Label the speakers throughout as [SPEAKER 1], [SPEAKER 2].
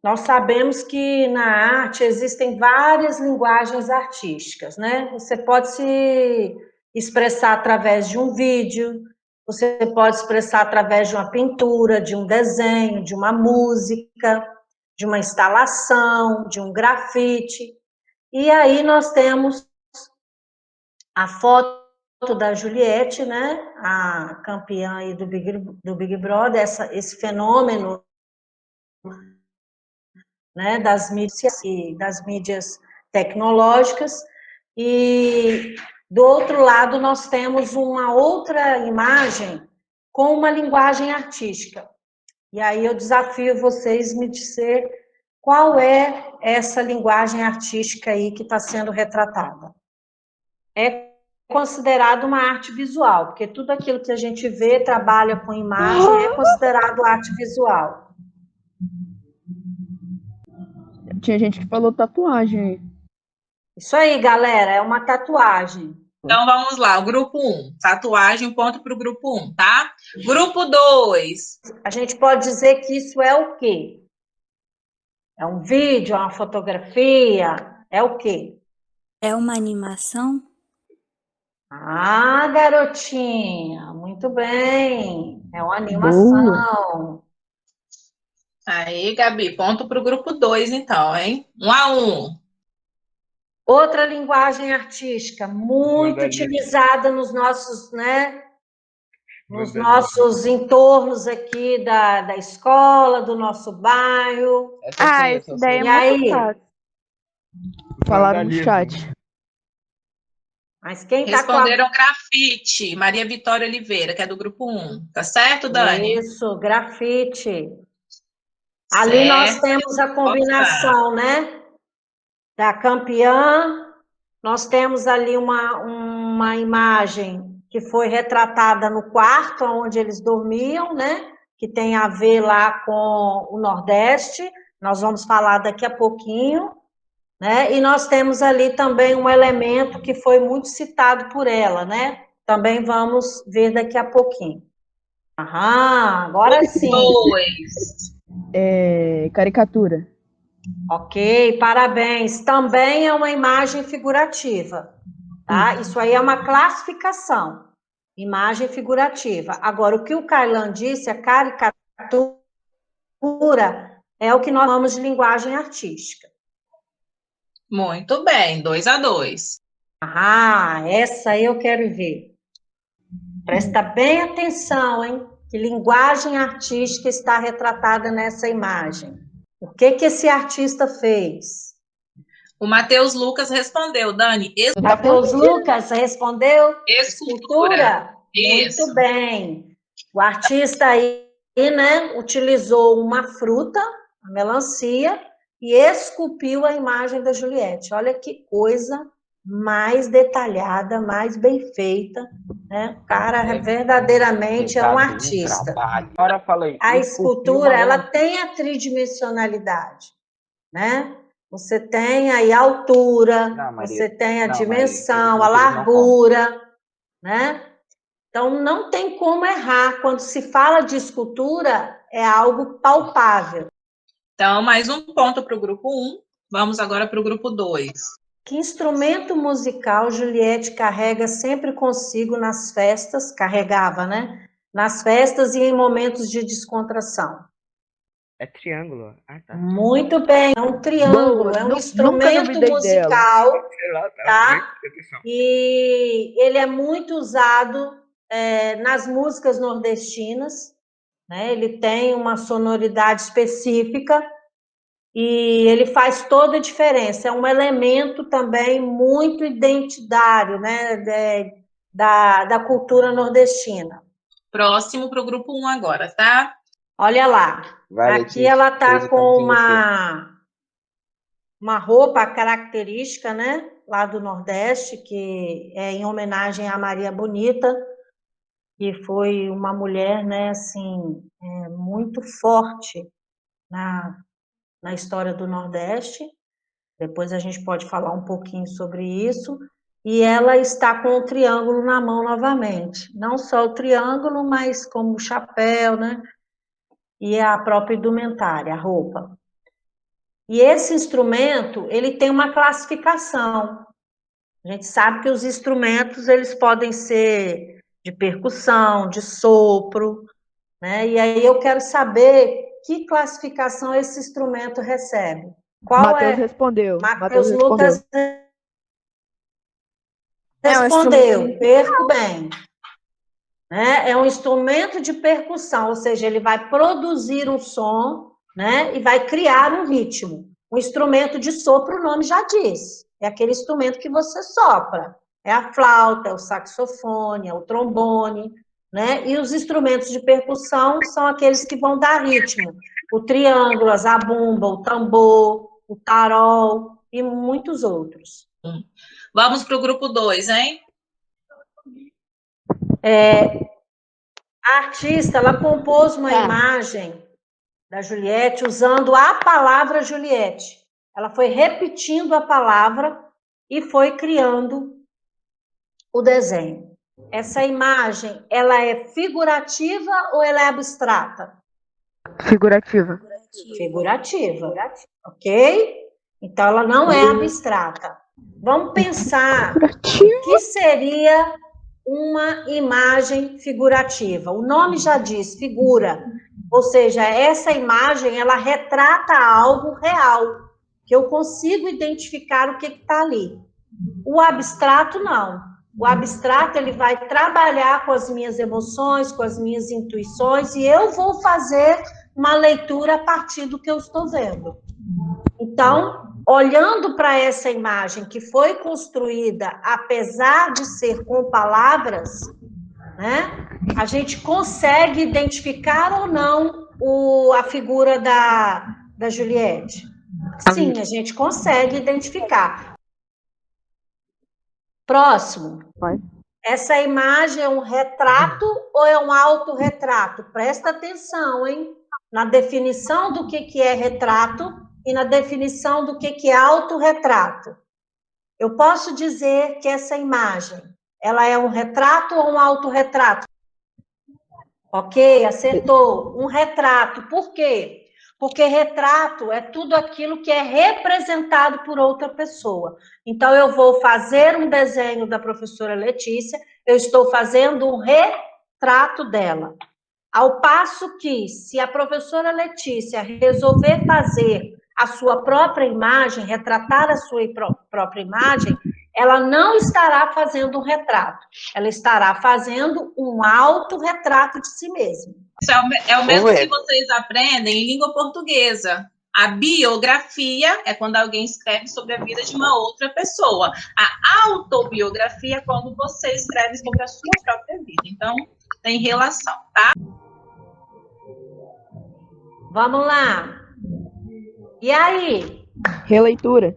[SPEAKER 1] nós sabemos que na arte existem várias linguagens artísticas, né? Você pode se expressar através de um vídeo, você pode expressar através de uma pintura, de um desenho, de uma música, de uma instalação, de um grafite. E aí nós temos a foto da Juliette, né? A campeã aí do Big Brother, esse fenômeno, né, das mídias tecnológicas, e do outro lado nós temos uma outra imagem com uma linguagem artística. E aí eu desafio vocês me dizer qual é essa linguagem artística aí que está sendo retratada. É considerado uma arte visual, porque tudo aquilo que a gente vê, trabalha com imagem, é considerado arte visual.
[SPEAKER 2] Tinha gente que falou tatuagem.
[SPEAKER 1] Isso aí, galera, é uma tatuagem.
[SPEAKER 3] Então vamos lá, o grupo 1, tatuagem, ponto para o grupo 1, tá? Grupo 2.
[SPEAKER 1] A gente pode dizer que isso é o quê? É um vídeo, é uma fotografia, é o quê?
[SPEAKER 4] É uma animação?
[SPEAKER 1] Ah, garotinha, muito bem. É uma animação.
[SPEAKER 3] Aí, Gabi, ponto para o grupo 2, então, hein? 1 a 1.
[SPEAKER 1] Outra linguagem artística muito utilizada nos nossos, né? Nos nossos entornos aqui da escola, do nosso bairro.
[SPEAKER 2] Isso daí é
[SPEAKER 1] E aí?
[SPEAKER 2] muito fácil. Falaram no chat.
[SPEAKER 1] Mas quem tá
[SPEAKER 3] Responderam grafite, Maria Vitória Oliveira, que é do grupo 1. Tá certo, Dani?
[SPEAKER 1] Isso, grafite. Ali nós temos a combinação, né? Da campeã. Nós temos ali uma imagem que foi retratada no quarto onde eles dormiam, né? Que tem a ver lá com o Nordeste. Nós vamos falar daqui a pouquinho, né? E nós temos ali também um elemento que foi muito citado por ela, né? Também vamos ver daqui a pouquinho. Agora sim.
[SPEAKER 3] 2.
[SPEAKER 2] Caricatura.
[SPEAKER 1] Ok, parabéns. Também é uma imagem figurativa, tá? Isso aí é uma classificação. Imagem figurativa. Agora, o que o Kailan disse, a caricatura, é o que nós chamamos de linguagem artística.
[SPEAKER 3] Muito bem, 2 a 2.
[SPEAKER 1] Essa aí eu quero ver. Presta bem atenção, hein? Que linguagem artística está retratada nessa imagem. O que esse artista fez?
[SPEAKER 3] O Matheus Lucas respondeu, Dani.
[SPEAKER 1] Matheus Lucas respondeu?
[SPEAKER 3] Escultura. Isso.
[SPEAKER 1] Muito bem. O artista aí, né, utilizou uma fruta, a melancia, e esculpiu a imagem da Juliette. Olha que coisa mais detalhada, mais bem feita, né? O cara verdadeiramente é um artista.
[SPEAKER 5] Agora falei.
[SPEAKER 1] A escultura, ela tem a tridimensionalidade, né? Você tem aí a altura, você tem a dimensão, a largura, né? Então, não tem como errar. Quando se fala de escultura, é algo palpável.
[SPEAKER 3] Então, mais um ponto para o grupo 1. Vamos agora para o grupo 2.
[SPEAKER 1] Que instrumento musical Juliette carrega sempre consigo nas festas? Carregava, né? Nas festas e em momentos de descontração.
[SPEAKER 5] É triângulo. Tá.
[SPEAKER 1] Muito bem, é um triângulo, é um instrumento musical, tá? E ele é muito usado nas músicas nordestinas, né? Ele tem uma sonoridade específica e ele faz toda a diferença. É um elemento também muito identitário, né? Da cultura nordestina.
[SPEAKER 3] Próximo para o grupo 1 agora, tá?
[SPEAKER 1] Olha lá. Aqui ela está com uma roupa característica, né? Lá do Nordeste, que é em homenagem a Maria Bonita, que foi uma mulher, né, assim, muito forte na história do Nordeste. Depois a gente pode falar um pouquinho sobre isso. E ela está com o triângulo na mão novamente. Não só o triângulo, mas como o chapéu, né? E a própria indumentária, a roupa. E esse instrumento, ele tem uma classificação. A gente sabe que os instrumentos, eles podem ser de percussão, de sopro, né? E aí eu quero saber que classificação esse instrumento recebe. Qual
[SPEAKER 2] Matheus
[SPEAKER 1] é?
[SPEAKER 2] respondeu.
[SPEAKER 1] Matheus Lucas respondeu, perco bem. Né? É um instrumento de percussão, ou seja, ele vai produzir um som, né? E vai criar um ritmo. O instrumento de sopro, o nome já diz. É aquele instrumento que você sopra. É a flauta, é o saxofone, é o trombone, né? E os instrumentos de percussão são aqueles que vão dar ritmo. O triângulo, a zabumba, o tambor, o tarol e muitos outros.
[SPEAKER 3] Vamos para o grupo 2, hein?
[SPEAKER 1] A artista, ela compôs uma imagem da Juliette usando a palavra Juliette. Ela foi repetindo a palavra e foi criando o desenho. Essa imagem, ela é figurativa ou ela é abstrata?
[SPEAKER 2] Figurativa.
[SPEAKER 1] Figurativa, ok? Então, ela não é abstrata. Vamos pensar o que seria uma imagem figurativa. O nome já diz, figura. Ou seja, essa imagem, ela retrata algo real, que eu consigo identificar o que está ali. O abstrato, não. O abstrato, ele vai trabalhar com as minhas emoções, com as minhas intuições, e eu vou fazer uma leitura a partir do que eu estou vendo. Então, olhando para essa imagem que foi construída, apesar de ser com palavras, né, a gente consegue identificar ou não a figura da Juliette? Sim, a gente consegue identificar. Próximo. Essa imagem é um retrato ou é um autorretrato? Presta atenção, hein? Na definição do que é retrato e na definição do que é autorretrato. Eu posso dizer que essa imagem, ela é um retrato ou um autorretrato? Ok, acertou. Um retrato. Por quê? Porque retrato é tudo aquilo que é representado por outra pessoa. Então, eu vou fazer um desenho da professora Letícia, eu estou fazendo um retrato dela. Ao passo que, se a professora Letícia resolver fazer a sua própria imagem, retratar a sua própria imagem, ela não estará fazendo um retrato, ela estará fazendo um autorretrato de si mesma.
[SPEAKER 3] Isso é o mesmo que vocês aprendem em língua portuguesa. A biografia é quando alguém escreve sobre a vida de uma outra pessoa. A autobiografia é quando você escreve sobre a sua própria vida. Então, tem relação, tá?
[SPEAKER 1] Vamos lá. E aí?
[SPEAKER 2] Releitura.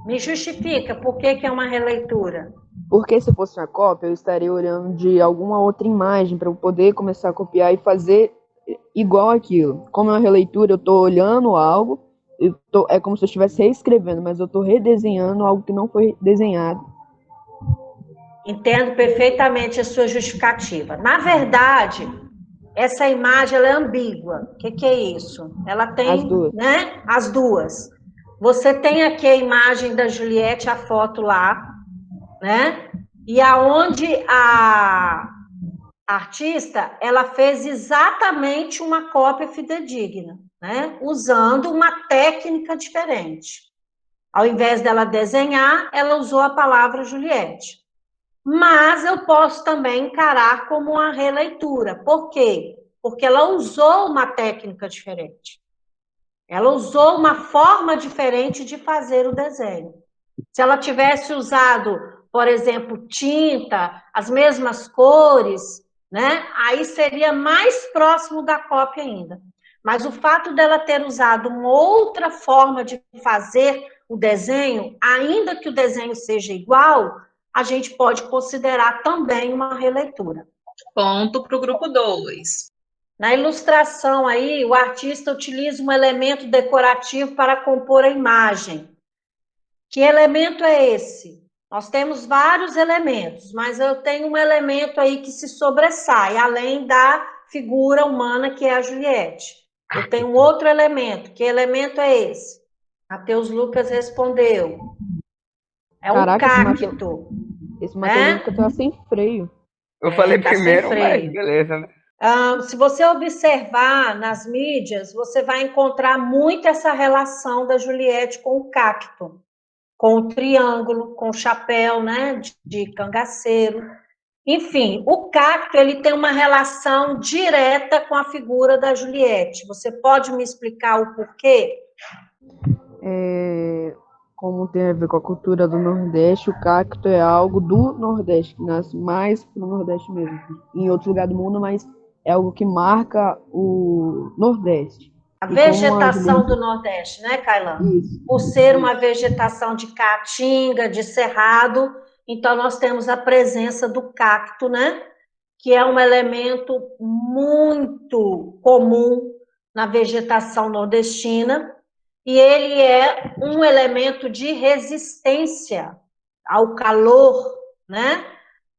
[SPEAKER 1] Me justifica por que é uma releitura?
[SPEAKER 2] Porque se fosse uma cópia, eu estaria olhando de alguma outra imagem para eu poder começar a copiar e fazer igual aquilo. Como é uma releitura, eu estou olhando algo, é como se eu estivesse reescrevendo, mas eu estou redesenhando algo que não foi desenhado.
[SPEAKER 1] Entendo perfeitamente a sua justificativa. Na verdade, essa imagem ela é ambígua. O que é isso? Ela tem,
[SPEAKER 2] as duas.
[SPEAKER 1] Né? As duas. Você tem aqui a imagem da Juliette, a foto lá, né? E aonde a artista, ela fez exatamente uma cópia fidedigna, né? Usando uma técnica diferente. Ao invés dela desenhar, ela usou a palavra Juliette. Mas eu posso também encarar como uma releitura. Por quê? Porque ela usou uma técnica diferente. Ela usou uma forma diferente de fazer o desenho. Se ela tivesse usado, por exemplo, tinta, as mesmas cores, né? Aí seria mais próximo da cópia ainda. Mas o fato dela ter usado uma outra forma de fazer o desenho, ainda que o desenho seja igual, a gente pode considerar também uma releitura.
[SPEAKER 3] Ponto para o grupo 2.
[SPEAKER 1] Na ilustração aí, o artista utiliza um elemento decorativo para compor a imagem. Que elemento é esse? Nós temos vários elementos, mas eu tenho um elemento aí que se sobressai, além da figura humana que é a Juliette. Eu tenho um outro elemento. Que elemento é esse? Matheus Lucas respondeu. É um
[SPEAKER 2] Caraca,
[SPEAKER 1] cacto.
[SPEAKER 2] esse Matheus Lucas tá sem freio.
[SPEAKER 5] Eu falei
[SPEAKER 1] tá sem
[SPEAKER 5] primeiro, mas
[SPEAKER 1] freio.
[SPEAKER 5] beleza, né?
[SPEAKER 1] Se você observar nas mídias, você vai encontrar muito essa relação da Juliette com o cacto, com o triângulo, com o chapéu, né, de cangaceiro. Enfim, o cacto ele tem uma relação direta com a figura da Juliette. Você pode me explicar o porquê?
[SPEAKER 2] Como tem a ver com a cultura do Nordeste, o cacto é algo do Nordeste, que nasce mais no Nordeste mesmo. Em outro lugar do mundo, mas é algo que marca o Nordeste.
[SPEAKER 1] A vegetação do Nordeste, né, Kailan?
[SPEAKER 2] Isso.
[SPEAKER 1] Por ser uma vegetação de caatinga, de cerrado, então nós temos a presença do cacto, né? Que é um elemento muito comum na vegetação nordestina, e ele é um elemento de resistência ao calor, né?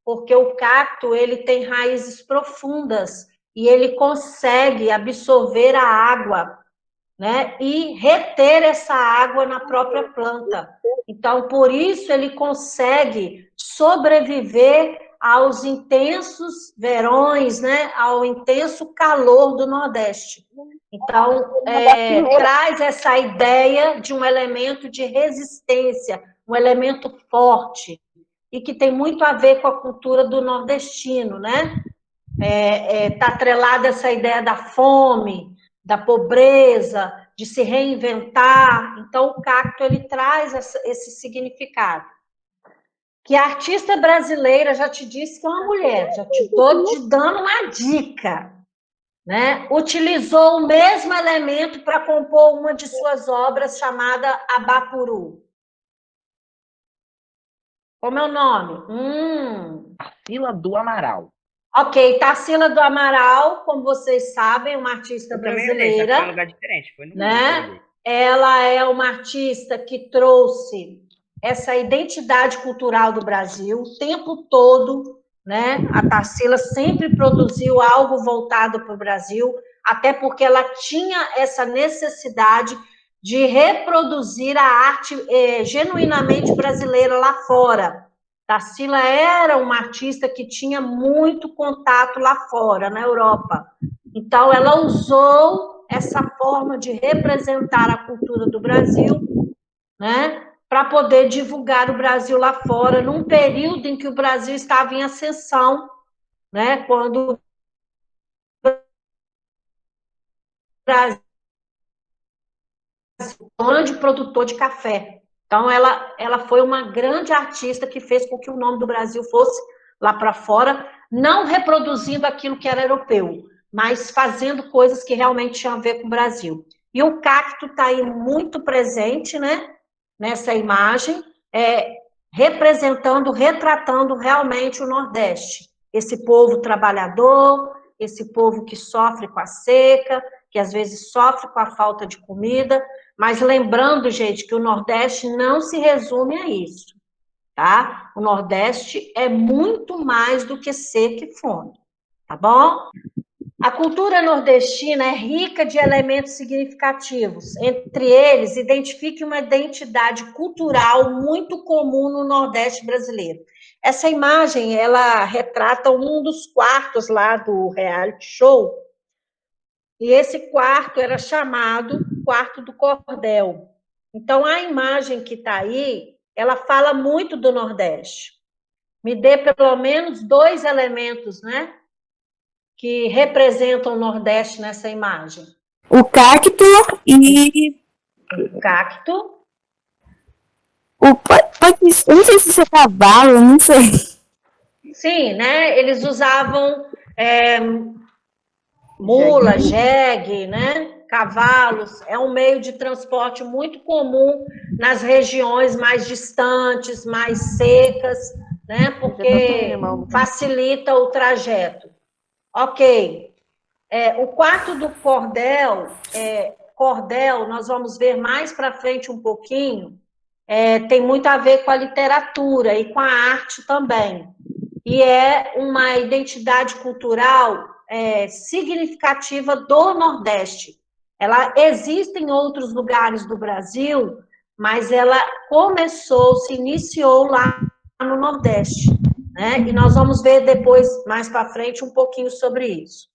[SPEAKER 1] Porque o cacto ele tem raízes profundas e ele consegue absorver a água, né? E reter essa água na própria planta. Então, por isso ele consegue sobreviver aos intensos verões, né? Ao intenso calor do Nordeste. Então, traz essa ideia de um elemento de resistência, um elemento forte, e que tem muito a ver com a cultura do nordestino, né? Tá atrelada essa ideia da fome, da pobreza, de se reinventar. Então, o cacto ele traz esse significado. Que a artista brasileira, já te disse que é uma mulher, já te estou te dando uma dica, né? Utilizou o mesmo elemento para compor uma de suas obras chamada Abapuru. Como é o nome?
[SPEAKER 5] Tarsila do Amaral.
[SPEAKER 1] Ok, Tarsila do Amaral, como vocês sabem, uma artista brasileira.
[SPEAKER 5] Foi um lugar diferente, foi no
[SPEAKER 1] né? Ela é uma artista que trouxe essa identidade cultural do Brasil o tempo todo, né? A Tarsila sempre produziu algo voltado para o Brasil, até porque ela tinha essa necessidade de reproduzir a arte genuinamente brasileira lá fora. Tarsila era uma artista que tinha muito contato lá fora, na Europa. Então, ela usou essa forma de representar a cultura do Brasil, né, para poder divulgar o Brasil lá fora, num período em que o Brasil estava em ascensão, né, quando o Brasil é um grande produtor de café. Então, ela foi uma grande artista que fez com que o nome do Brasil fosse lá para fora, não reproduzindo aquilo que era europeu, mas fazendo coisas que realmente tinham a ver com o Brasil. E o cacto está aí muito presente, né, nessa imagem, representando, retratando realmente o Nordeste. Esse povo trabalhador, esse povo que sofre com a seca, que às vezes sofre com a falta de comida, mas lembrando, gente, que o Nordeste não se resume a isso, tá? O Nordeste é muito mais do que seca e fome, tá bom? A cultura nordestina é rica de elementos significativos. Entre eles, identifique uma identidade cultural muito comum no Nordeste brasileiro. Essa imagem, ela retrata um dos quartos lá do reality show, e esse quarto era chamado Quarto do Cordel. Então, a imagem que está aí, ela fala muito do Nordeste. Me dê pelo menos 2 elementos, né, que representam o Nordeste nessa imagem.
[SPEAKER 4] O cacto e...
[SPEAKER 1] O cacto.
[SPEAKER 4] Eu não sei se isso é cavalo, não sei.
[SPEAKER 1] Sim, né? Eles usavam mula, jegue, né? Cavalos. É um meio de transporte muito comum nas regiões mais distantes, mais secas, né? Porque facilita o trajeto. Ok. O quarto do cordel, nós vamos ver mais para frente um pouquinho, tem muito a ver com a literatura e com a arte também. E é uma identidade cultural significativa do Nordeste. Ela existe em outros lugares do Brasil, mas ela começou, se iniciou lá no Nordeste, né? E nós vamos ver depois, mais para frente, um pouquinho sobre isso.